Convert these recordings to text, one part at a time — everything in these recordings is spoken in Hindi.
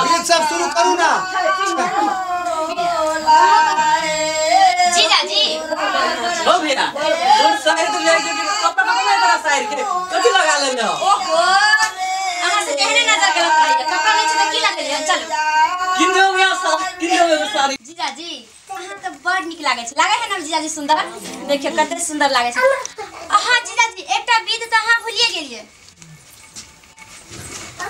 गीत सब शुरू करू ना। जीजा जी हो भैया और शायर तो ले के कपड़ा नहीं करा शायर के कथि लगा लेले हो। ओहो अहाँ से कहने नजर गलत रही कपड़ा नहीं छ त की लगा लियो चलो किन दो भैया सब किन दो सारी। जीजा जी अहाँ तो बड़ निक लागे छै लागे है ना जीजा जी सुंदर देखियो कते सुंदर लागे छै। अहाँ जीजा जी एकटा विध त अहाँ भूलिए गेलिए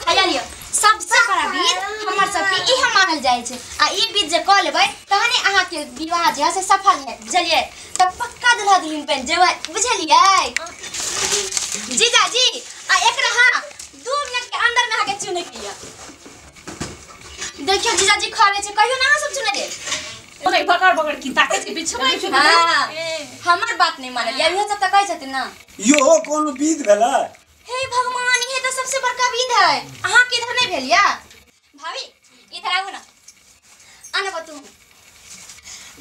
हैया लियो सबसे बड़ा विध हमर सबके इहे मानल जाय छै आ ई विध जे क लेबै तहने अहाँ के विवाह जे से सफल है बुझलिए त पक्का दुल्हा दुल्हन बन जेबै बुझलिए जीजा जी आ एकरा हां 2 मिनट के अंदर में आके चुने के लिए देखियो जीजा जी खावे छै कहियो ना सब चुने दे ओने बगड़ की ताके छै बिछबै छै। हां हमर बात नहीं मानल या इहो सब त कहै छथिन ना यो कोन विध भेला। हे भगवान ये तो सबसे बड़का विध है अहाँ किधर नहीं भेलिया भाभी इधर आओ ना आने बतू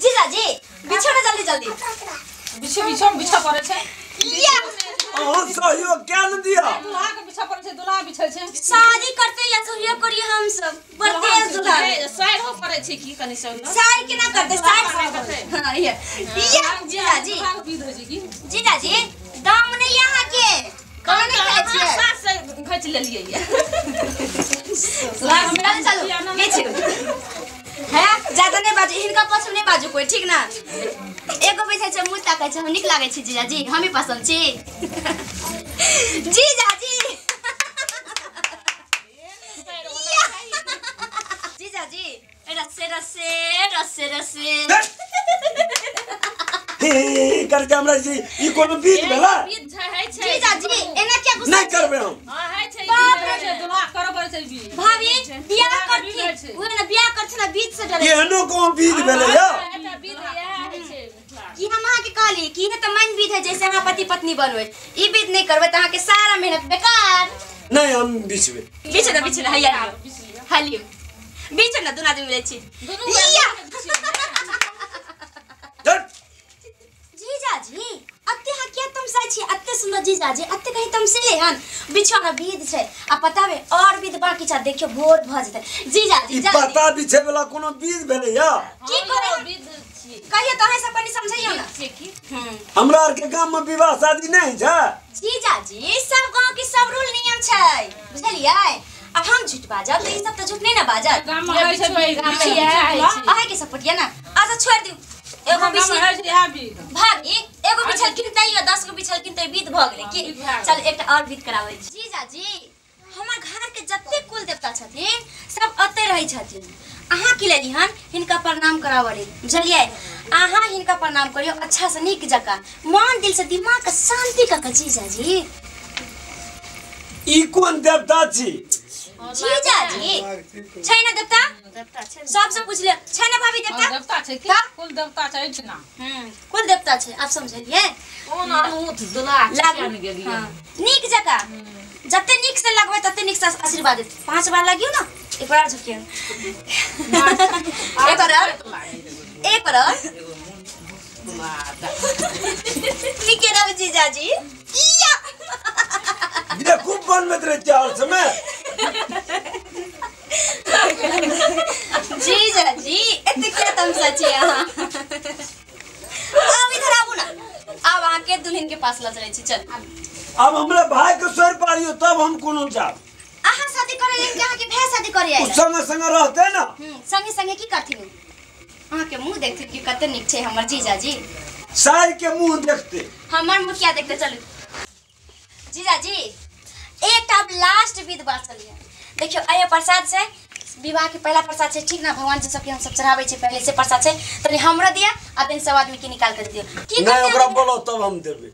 जीजा जी बिछो ना जल्दी जल्दी बिछा पड़े छै या अहाँ सहयोग क्या न दिया। दुल्हा के बिछा पड़े छै दुल्हा बिछै छै शादी करते या सहयोग करिए हम सब बड़ते दुल्हा शायर हो पड़े छै की कनी सब शायर के ना करते शायर हां ये जीजा जी विध हो छै की जीजा जी दाम नहीं यहाँ के कौन नहीं खाए छिए सास से खच लेलिए ये चलो चलो बेच है ज्यादा नहीं बाजू इनका पसंद नहीं बाजू कोई ठीक ना एगो बैठे छै मुंह ताकै छै हम निक लागे छै जीजा जी हम ही पसंद छी जीजा जी जीजा जी रसे रसे रसे रसे हे कर हमरा जी ई कोनो विध भेला। विध है छै जीजा जी एना क्या गुस्सा नहीं करबे हम। हां है छै बाप छै दुल्हा करो पड़े छै विध भाभी बियाह करथि ओए ना बियाह करथि ना बीच से डरे एहनो कोन विध भेले या। एटा विध है छै कि हम अहाँ के कहली कि ये तो मन विध है जैसे अहाँ पति पत्नी बनवे ई विध नहीं करबे त अहाँ के सारा मेहनत बेकार। नहीं हम बिछबे बीच ना हैया हालियो बीच ना दुना दिन मिले छी जीजा जी अत्ते हा क्या तुम सही छी अत्ते सुंदर जीजा जी अत्ते कहीं तुम से हन बिछोना विध छै आ पतावे और विध बाकी छ देखियो भोर भ जते जीजा जी ई पता बिछे वाला कोनो विध भेले या। की करे विध छी कहियो तो है सब कनी समझियो ना छै की हमरा आर के गांव में विवाह शादी नहीं छै। जीजा जी सब गांव के सब रूल नियम छै बुझलिए अब हम झूठ बाजब तो ई सब तो झूठ नहीं ना बाजब गाम में है छै गाम में है अहे के सपोर्टिया ना अच्छा छोड़ दियो एगो बिछल है छै आ विध भाभी एगो बिछल किनते ही 10 गो बिछल किनते विध भ गेलै की चल एकटा और विध कराबै छी। जीजा जी हमर घर के जत्ते कुल देवता छथिन सब अते रहै छथिन अहाँ की लेली हन हिनका प्रणाम करावली बुझलिए अहाँ हिनका प्रणाम करियो अच्छा से नीक जका मन दिल से दिमाग के शांति क जीजा जी। ई कोन देवता छी। जीजा जी छै ना देवता सबसे पूछ ले छै ना भाभी देवता छै की कुल देवता छै ना कुल देवता छै आप समझलिए ओन अनूठ दुल्हा लागन गेलिए नीक जका जत्ते नीक से लगबै तत्ते नीक से आशीर्वाद देत 5 बार लागियो ना एक बार झुकियो एक बार नीके रह जीजा जी ये खूब बन में रह जाओ समय जीजा जी एते क्या तुम सच्ची हां अब इधर आबू ना अब आके दुल्हन के पास ल चलै छी चल अब हमरा भाई के सर पारियो तब हम कोनो जाब। आहा शादी करे लेकिन अहाँ के भाई शादी करे आइला संग संग रहते ना संगे संगे की करथिन अहाँ के मुंह देखते कि कते निक छै हमर जीजा जी सार के मुंह देखते हमर मुंह क्या देखते चलू जीजा जी एक अब लास्ट विध बाचल है देखियो आयो प्रसाद से विवाह के पहला प्रसाद छै ठीक ना भगवान जी सबके हम सब चढ़ाबै छै पहले से प्रसाद छै तनी हमरा दिया आ तनी सब आदमी के निकाल कर दियो की नहीं ओकरा बोलो तब हम देबे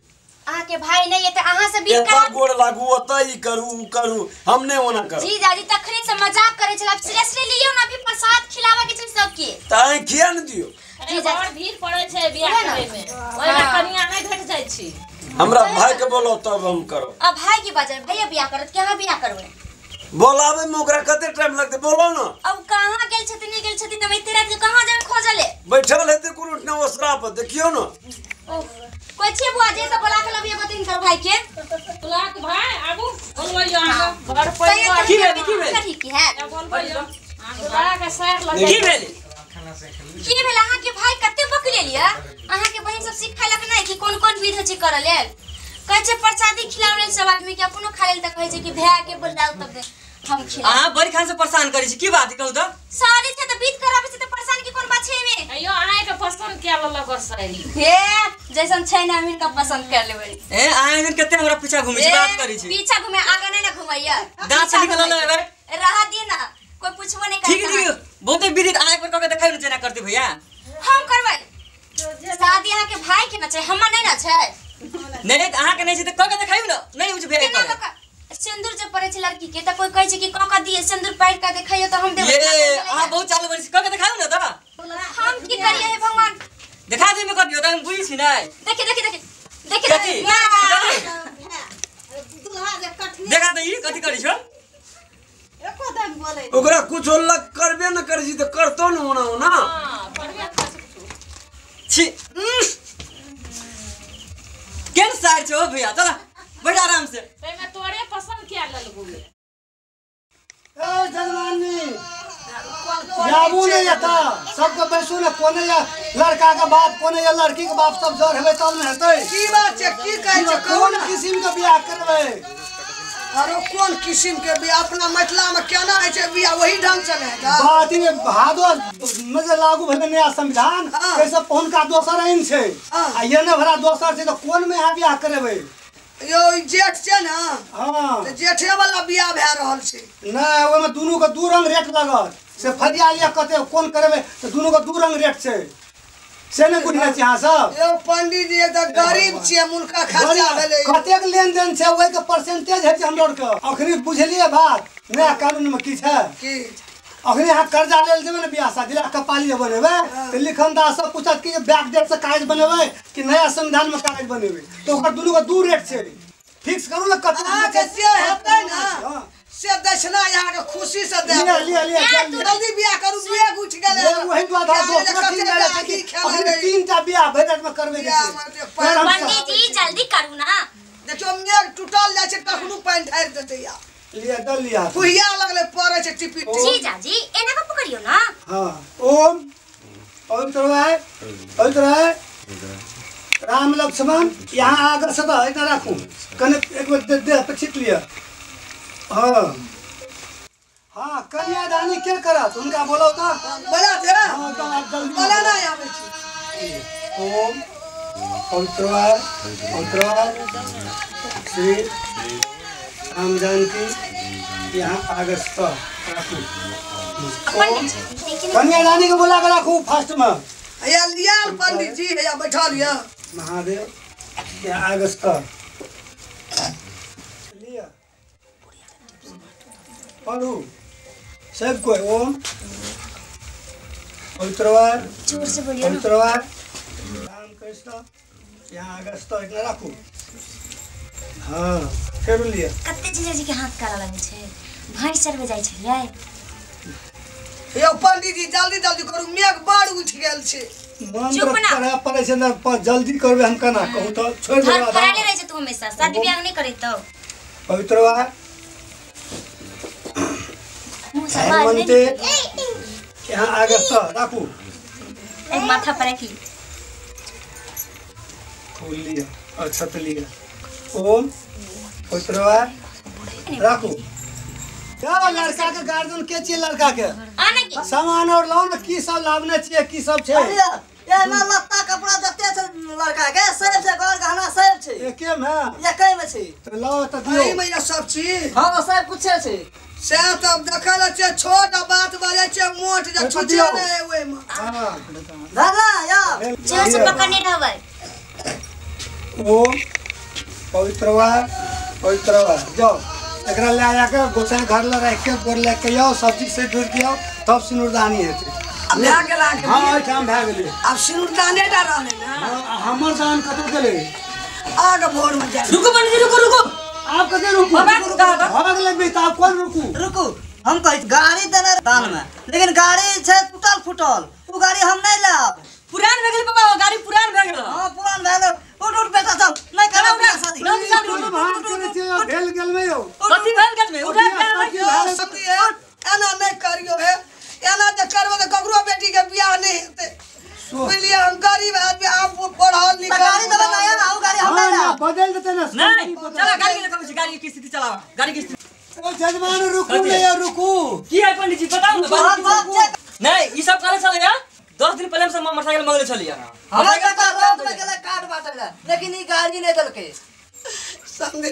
अहाँ के भाई नहीं है त अहाँ से विध एता गोड़ लागू ओतई करू उ करू हम नहीं होना कर जीजा जी तखनी से मजाक करे छला सीरियसली लियो ना अभी प्रसाद खिलावे के छै सबके ताई किया न दियो जीजा और भीड़ पड़े छै बियाह करे में ओइला कनिया नहीं भेट जाय छी हमरा भाई के बोलो तब हम करो अब भाई की बात है भैया बियाह करत केहा बियाह करबै बोलावे में ओकरा कते टाइम लगते बोलो ना अब कहां गेल छथिन नहीं गेल छथिन त इते रात के कहां जाय खोजले बैठल हेते कोनो न ओसरा पर देखियो ना कोई छे बुआ जे त बोला के लबिया बतिन कर भाई के बुला के भाई आबू बोलबै यहां घर पर की है ठीक है बोलबै बड़ा का सर लगे की भेल की भेल अहाँ के भाई कते पकड़े लिया अहाँ के बहन सब सिखालक नहीं कि कोन विध होय छै करल लेल कहै छै प्रसादी खिलावे सब आदमी के अपनो खा लेल त कहै छै कि भैया के बोलाउ तब हम खिला बड़ी खान से परेशान करै छी की बात कहू तो सारी से त बीत कराबे से त परेशान की कोन बात छै में अयो अहाँ के पसंद क्या लग सहेली हे जैसन छै ना हम इनका पसंद कर लेबै ए आए दिन कते हमरा पीछा घुमै छी बात करै छी पीछा घुमे आगे नहीं ना घुमैया दांत से निकल लेबै रहा दी ना कोई पूछबो नहीं ठीक है बहुते विदित आए पर कके देखाइ न जेना करते भैया हम करबै शादी अहाँ के भाई के ना छै हमर नहीं ना छै नहीं अहाँ के नहीं छै त कके देखाइ न नहीं बुझ भेल सिंदूर जे पड़े छै लड़की के त कोई कहै छै कि कका दिए सिंदूर पैर का देखाइयो त हम देबै ये अहाँ बहुत चालू बड़ी कके देखाउ न त हम की करिए हे भगवान देखा दे में कर दियो त हम बुझी छी नहीं देखि दुल्हा जे कठनी देखा दे ई कथि करै छौ एको दिन बोले ओकरा कुछ लग करबे न करै छी त करतो न होना हां करबे छी केन साइड छौ भैया चल बैठ आराम से ते में तोरे पसंद क्या लगबू ए जजमानी जाबू नहीं जाता सबके बैसू ने कोने या लड़का के बाप कोने या लड़की के बाप सब जोर हेबे तब न हेतै की बात छै की कहै छै कोन किस्म के बियाह करबै आरो कोन किस्म के बियाह अपना मिथिला में केना है छै बियाह वही ढंग से नहीं है बात ये भादो में जे लागू भेलै नया संविधान कैसे पहुनका दोसर आइन छै आ ये ने भरा दोसर छै त कोन में यहाँ बियाह करबै यो जेठ छै ना हां त जेठे वाला बियाह भै रहल छै नहीं ओय में दुनू के दू रंग रेट लागत से फरिया लिया कते कोन करबै त दुनू के दू रंग रेट छै से ने बुझै छी अहाँ सब यो पंडित जी त गरीब छियै मुल्का खर्चा भेलै कतेक लेन देन छै ओय के परसेंटेज है हम लोग के अखनी बुझलिए बात नया कानून में की छै की अखनी अहाँ कर्जा लेल जेबै ने बियाह शादी ला कपाली बनेबै त लिखनदार सब पूछत कि बैक डेट से कागज बनेबै कि नया संविधान में कागज बनेबै तो ओकर दुनू के दू रेट छै फिक्स करू ना कते अहाँ के से हेतै ना से दक्षिणा यहाँ के खुशी से दे लिया जल्दी बियाह करू बियाह उठ गेलै वही बात है दोसर तीन बेरा छै कि अखनी तीनटा बियाह भैरट में करबै के छै पंडित जी जल्दी करू ना देखियो मेघ टूटल जाइ छै कखनो पानी ढारि देतै या लिया दल लिया फुहिया लगले पड़े छै टिपी जीजा जी एना का पकड़ियो ना हां ओम पवित्र है राम लक्ष्मण यहाँ आगे सदा इतना राखू कने एक बार दे पे छिट लिया हाँ हाँ कन्यादानी के करत उनका बोलो तो बोला दे हाँ तो आप जल्दी बोला ना आवे छी ओम पवित्र श्री राम जानकी यहाँ आगे सदा राखू कन्यादानी को बोला के राखू फर्स्ट में या लिया पंडित जी या बैठा लिया महादेव या आगस्ता लिया पढ़ू सब कोई ओम पवित्रवार जोर से बोलियो ना पवित्रवार राम कृष्ण यहाँ आगस्ता इतना रखू हाँ फिर लिया कते जीजा जी के हाथ काला लगे छै भैंस चरबे जाय छलियै यो पंडित जी जल्दी करू मेघ बाढ़ उठ गेल छै मंत्र पढ़ा पड़े छै ना जल्दी करबे हम केना कहू तो छोड़ दे घर पराले रहे छै तू हमेशा शादी ब्याह नहीं करे तो पवित्रवार मुंह से बात हनुमंते नहीं यहाँ आगस्ता राखू एक माथा पर की फूल लिया अक्षत लिया ओम पवित्रवार राखू क्या लड़का के गार्जियन के छियै लड़का के आने की सामान और लाओ ना की सब लावने छियै की सब छै ये ना लत्ता कपड़ा जते छै लड़का के सब छै घर गहना सब छै एके में एकै में छै तो लाओ त एही दियो में या सब चीज हां सब कुछ छै से तब देखल छै छोट बात बजे छै मोट जे छुचिया नै ओइ में हां दादा या जो से पकड़ने रहबै ओम पवित्रवार जाओ एकरा ले आया के गोसाई घर ले रख के गोर लेके आओ सब्जी से ढूंढ के आओ तब सिनुरदानी हेतै ले गेला के हां ओइ ठाम भए गेलै अब सिनुरदाने डा रहले ना हमर दान कतौ गेलै आग भोर में जा रुको पंडित जी रुको आप कते रुकू भाग लगबे त आप कोन रुकू हम कहि गाड़ी देने दान में लेकिन गाड़ी छै टूटल फुटल उ गाड़ी हम नहीं लाब पुरान भए गेल पापा गाड़ी पुरान भए गेल हां पुरान भए उठ बेटा चल नहीं करब बियाह शादी भाग करे छै भेल गेल में यौ कथि भेल गेल में उठा एना नहीं करियो है जजमान रुकू नहीं रुकू। की है पंडित जी बताओ ना बहुत बात चेक नहीं ई सब काले चले या 10 दिन पहले हम मोटरसाइकिल मंगले चलिए हमरा का रोड में गेले काट बाटले लेकिन ई गाड़ी नहीं देलके समझे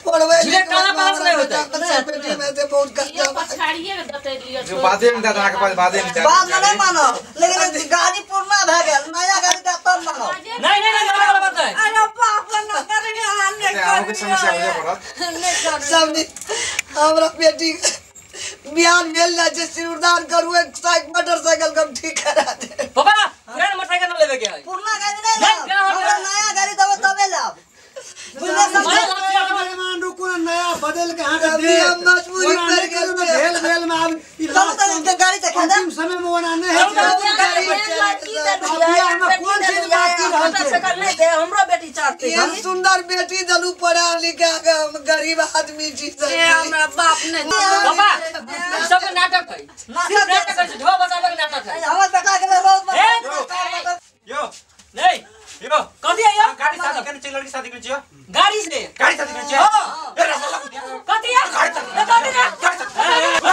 पड़वे जिले काला पास नहीं होता पेटी में से बहुत ये कच्चा पछाड़िए में दते लियो जो बादे में दादा के पास बादे में बात में नहीं मानो लेकिन गाड़ी पुराना भ गेल नया गाड़ी का तब मानो नहीं नहीं नहीं वाला बात है अरे बाप रे न करे हाने आओ के समस्या हो पड़त समझे हमरा बेटी बियान भेल ना जे सिरदान करू एक साइकिल मोटरसाइकिल कम ठीक करा दे पापा पुराना मोटरसाइकिल न लेवे के है पुराना गाड़ी नहीं हमरा नया गाड़ी देबो तबे लाभ बुझले जजमान रुकू ना नया बदल के हाथ दे मजबूरी कर गेल भेल भेल में अब चलो तो इनके गाड़ी दिखा दे अंतिम समय में होना नहीं है। कौन चीज बाकी रहल छै हमरो बेटी चाहते ये सुंदर बेटी दलू पढ़ा लिखा के गरीब आदमी जी हमरा बाप ने पापा सब नाटक है सिर्फ नाटक है ढो बजावे के नाटक है हमर बेटा के बहुत यो नहीं यो कथी है यो गाड़ी शादी करने चाहिए लड़की शादी करने चाहिए गाड़ी से गाड़ी शादी करने चाहिए ए रसगुल्ला कथी है कथी है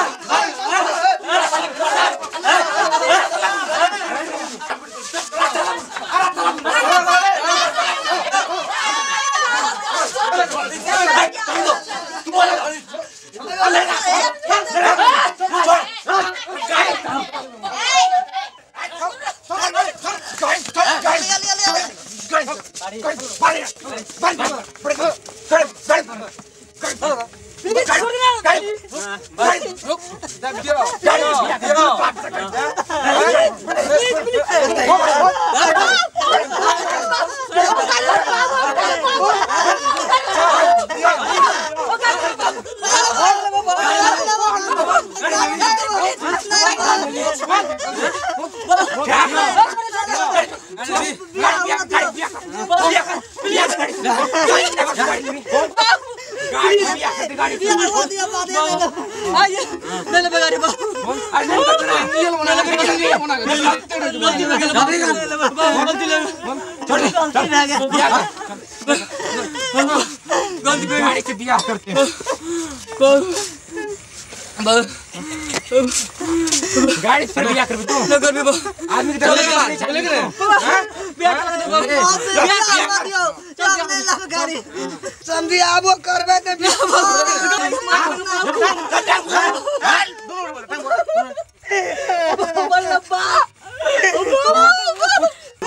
गाड़ी से बियाह करके गाड़ी से बियाह करबे तू न करबे आदमी के चले के गाड़ी समझी आबो करबे त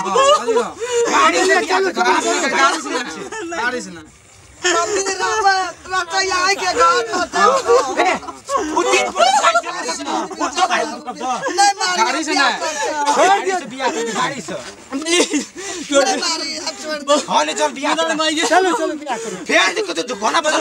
गाड़ी से गाड़ी से ना समझी रतैया के घर नहीं मारी गाड़ी से ना गाड़ी से बियाह करके गाड़ी से छोड़ दे हां ले चल बियाह चलो चलो बियाह करो फिर देखो तो दुकाना बदल